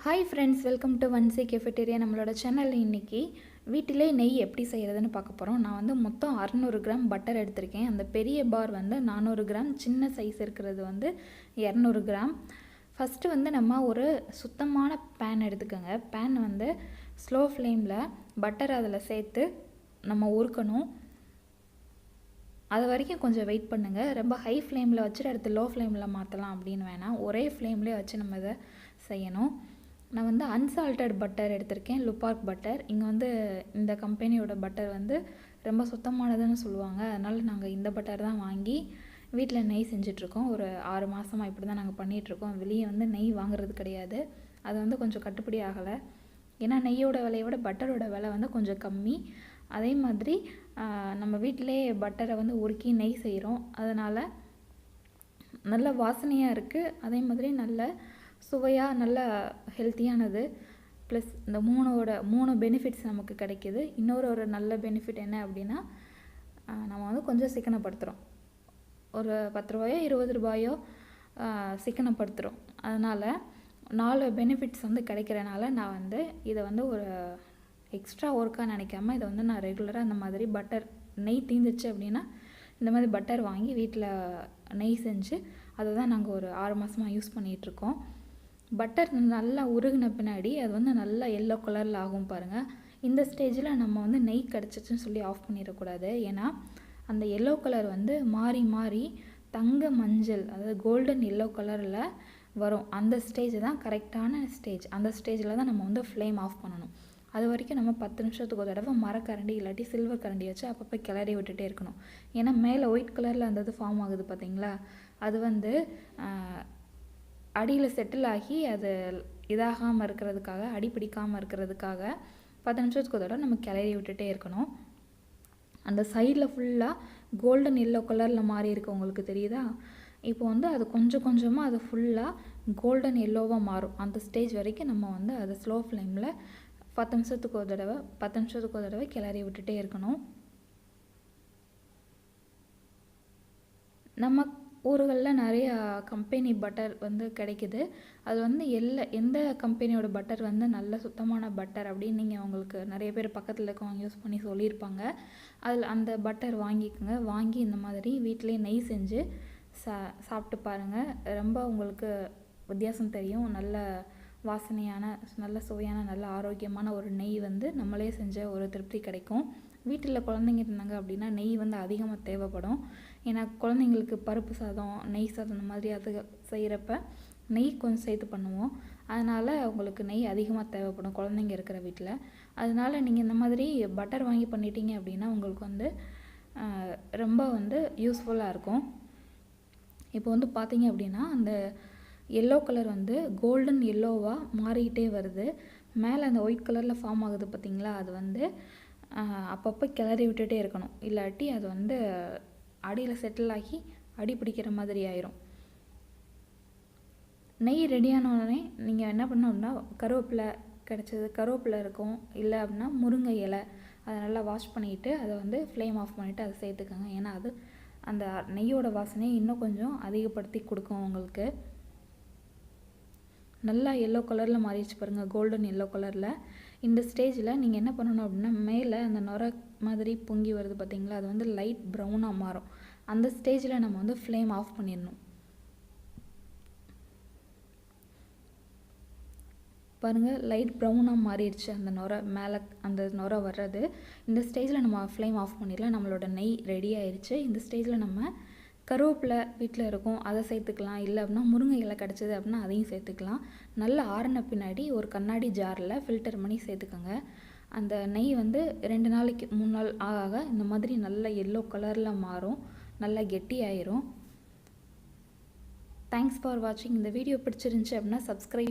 Hi friends, welcome to vanshi cafeteria. நம்மளோட சேனல்ல இன்னைக்கு வீட்டிலே நெய் எப்படி செய்யறதுன்னு பார்க்க போறோம். நான் வந்து மொத்தம் 600 கிராம் பட்டர் எடுத்துர்க்கேன். அந்த பெரிய பார் வந்து 400 கிராம், சின்ன சைஸ் இருக்குது வந்து 200 கிராம். ஃபர்ஸ்ட் வந்து நம்ம ஒரு சுத்தமான pan எடுத்துக்கங்க. pan வந்து ஸ்லோ ஃப்ளேம்ல பட்டர் அதில் சேர்த்து நம்ம உருக்கணும். அது வரைக்கும் கொஞ்சம் வெயிட் பண்ணுங்க. ரொம்ப ஹை ஃப்ளேம்ல வச்சிட்டு அடுத்து லோ ஃப்ளேம்ல மாத்தலாம் அப்படினு வேணாம். ஒரே ஃப்ளேம்லயே வச்சு நம்ம இத செய்யணும். நான் வந்து அன்சால்டட் பட்டர் எடுத்துர்க்கேன். லுபார்க் பட்டர். இங்க வந்து இந்த கம்பெனியோட பட்டர் வந்து ரொம்ப சுத்தமானதுன்னு சொல்லுவாங்க. அதனால நாங்க இந்த பட்டர் தான் வாங்கி வீட்ல நெய் செஞ்சிட்டு இருக்கோம். ஒரு 6 மாசமா இப்படி தான் நாங்க பண்ணிட்டு இருக்கோம். வெளிய வந்து நெய் வாங்குறது கிடையாது. அது வந்து கொஞ்சம் கட்டுப்படி ஆகல. ஏன்னா நெய்யோட விலையை விட பட்டரோட விலை வந்து கொஞ்சம் கம்மி. அதே மாதிரி நம்ம வீட்டிலே பட்டரை வந்து உருக்கி நெய் செய்றோம். அதனால நல்ல வாசனையா இருக்கு. அதே மாதிரி நல்ல சுவையா நல்ல ஹெல்த்தியானது. ப்ளஸ் இந்த 3 பெனிஃபிட்ஸ் நமக்கு கிடைக்குது. இன்னொரு நல்ல பெனிஃபிட் என்ன அப்படின்னா நம்ம வந்து கொஞ்சம் சிக்கனப்படுத்துறோம். ஒரு 10 ரூபாயோ 20 ரூபாயோ சிக்கனப்படுத்துறோம். அதனால 4 பெனிஃபிட்ஸ் வந்து கிடைக்கிறனால நான் வந்து இதை வந்து ஒரு எக்ஸ்ட்ரா ஒர்க்காக நினைக்காம இதை வந்து நான் ரெகுலராக அந்த மாதிரி பட்டர் நெய் தீந்துச்சு அப்படின்னா இந்த மாதிரி பட்டர் வாங்கி வீட்டில் நெய் செஞ்சு அதை தான் நாங்கள் ஒரு 6 மாதமாக யூஸ் பண்ணிகிட்ருக்கோம். பட்டர் நல்லா உருகின பின்னாடி அது வந்து நல்லா எல்லோ கலரில் ஆகும் பாருங்கள். இந்த ஸ்டேஜில் நம்ம வந்து நெய் கிடச்சிச்சுன்னு சொல்லி ஆஃப் பண்ணிடக்கூடாது. ஏன்னா அந்த எல்லோ கலர் வந்து மாறி மாறி தங்க மஞ்சள், அதாவது கோல்டன் எல்லோ கலரில் வரும். அந்த ஸ்டேஜ் தான் கரெக்டான ஸ்டேஜ். அந்த ஸ்டேஜில் தான் நம்ம வந்து ஃப்ளேம் ஆஃப் பண்ணணும். அது வரைக்கும் நம்ம 10 நிமிஷத்துக்கு ஒரு தடவை மரக்கரண்டி இல்லாட்டி சில்வர் கரண்டி வச்சு அப்பப்போ கிளறி விட்டுட்டே இருக்கணும். ஏன்னா மேலே ஒயிட் கலரில் அந்த இது ஃபார்ம் ஆகுது பார்த்தீங்களா, அது வந்து அடியில் செட்டில் ஆகி அது இதாகாமல் இருக்கிறதுக்காக, அடி பிடிக்காமல் இருக்கிறதுக்காக 10 நிமிஷத்துக்கு ஒரு தடவை நம்ம கிளறி விட்டுட்டே இருக்கணும். அந்த சைடில் ஃபுல்லாக கோல்டன் எல்லோ கலரில் மாறி இருக்கு, உங்களுக்கு தெரியுதா? இப்போ வந்து அது கொஞ்சம் கொஞ்சமாக அது ஃபுல்லாக கோல்டன் எல்லோவாக மாறும். அந்த ஸ்டேஜ் வரைக்கும் நம்ம வந்து அதை ஸ்லோ ஃப்ளேமில் 10 நிமிஷத்துக்கு ஒரு தடவை கிளறி விட்டுட்டே இருக்கணும். நம்ம ஊர்களில் நிறைய கம்பெனி பட்டர் வந்து கிடைக்குது. அது வந்து எந்த கம்பெனியோட பட்டர் வந்து நல்ல சுத்தமான பட்டர் அப்படின்னு நீங்கள் உங்களுக்கு நிறைய பேர் பக்கத்தில் இருக்கவங்க யூஸ் பண்ணி சொல்லியிருப்பாங்க. அதில் அந்த பட்டர் வாங்கிக்கோங்க. வாங்கி இந்த மாதிரி வீட்டிலே நெய் செஞ்சு சாப்பிட்டு பாருங்கள். ரொம்ப உங்களுக்கு வித்தியாசம் தெரியும். நல்ல வாசனையான, நல்ல சுவையான, நல்ல ஆரோக்கியமான ஒரு நெய் வந்து நம்மளே செஞ்ச ஒரு திருப்தி கிடைக்கும். வீட்டில் குழந்தைங்க இருந்தாங்க அப்படின்னா நெய் வந்து அதிகமாக தேவைப்படும். ஏன்னா குழந்தைங்களுக்கு பருப்பு சாதம், நெய் சாதம் இந்த மாதிரி அது செய்கிறப்ப நெய் கொஞ்சம் சேர்த்து பண்ணுவோம். அதனால் உங்களுக்கு நெய் அதிகமாக தேவைப்படும் குழந்தைங்க இருக்கிற வீட்டில். அதனால் நீங்கள் இந்த மாதிரி பட்டர் வாங்கி பண்ணிட்டீங்க அப்படின்னா உங்களுக்கு வந்து ரொம்ப வந்து யூஸ்ஃபுல்லாக இருக்கும். இப்போ வந்து பார்த்தீங்க அப்படின்னா அந்த எல்லோ கலர் வந்து கோல்டன் எல்லோவாக மாறிக்கிட்டே வருது. மேலே அந்த ஒயிட் கலரில் ஃபார்ம் ஆகுது பார்த்தீங்களா, அது வந்து அப்பப்போ கிளறி விட்டுட்டே இருக்கணும். இல்லாட்டி அது வந்து அடியில் செட்டில் ஆகி அடி பிடிக்கிற மாதிரி ஆயிரும். நெய் ரெடியான உடனே நீங்கள் என்ன பண்ணணும்னா கருவேப்பிலை கிடச்சது, கருவேப்பிலை இருக்கும், இல்லை அப்படின்னா முருங்கை இலை, அதை நல்லா வாஷ் பண்ணிவிட்டு அதை வந்து ஃப்ளேம் ஆஃப் பண்ணிவிட்டு அதை சேர்த்துக்கோங்க. ஏன்னா அது அந்த நெய்யோட வாசனையை இன்னும் கொஞ்சம் அதிகப்படுத்தி கொடுக்கும் உங்களுக்கு. நல்லா எல்லோ கலரில் மாறிடுச்சு பாருங்கள், கோல்டன் எல்லோ கலரில். இந்த ஸ்டேஜில் நீங்கள் என்ன பண்ணணும் அப்படின்னா மேலே அந்த நுரை மாதிரி பொங்கி வருது பார்த்தீங்களா, அது வந்து லைட் ப்ரௌனாக மாறும். அந்த ஸ்டேஜில் நம்ம வந்து ஃப்ளேம் ஆஃப் பண்ணிடணும். பாருங்கள், லைட் ப்ரௌனாக மாறிடுச்சு அந்த நுரை, மேலே அந்த நுரை வர்றது. இந்த ஸ்டேஜில் நம்ம ஃப்ளேம் ஆஃப் பண்ணிடலாம். நம்மளோட நெய் ரெடி ஆயிடுச்சு. இந்த ஸ்டேஜில் நம்ம கருவேப்பிலை வீட்டில் இருக்கும், அதை சேர்த்துக்கலாம். இல்லை அப்படின்னா முருங்கை இலை கிடச்சிது அப்படின்னா அதையும் சேர்த்துக்கலாம். நல்லா ஆறின பின்னாடி ஒரு கண்ணாடி ஜாரில் ஃபில்டர் பண்ணி சேர்த்துக்கோங்க. அந்த நெய் வந்து 2 நாளைக்கு 3 நாள் ஆக இந்த மாதிரி நல்ல எல்லோ கலரில் மாறும், நல்லா கெட்டி ஆயிரும். தேங்க்ஸ் ஃபார் வாட்சிங். இந்த வீடியோ பிடிச்சிருந்துச்சி அப்படின்னா சப்ஸ்கிரைப்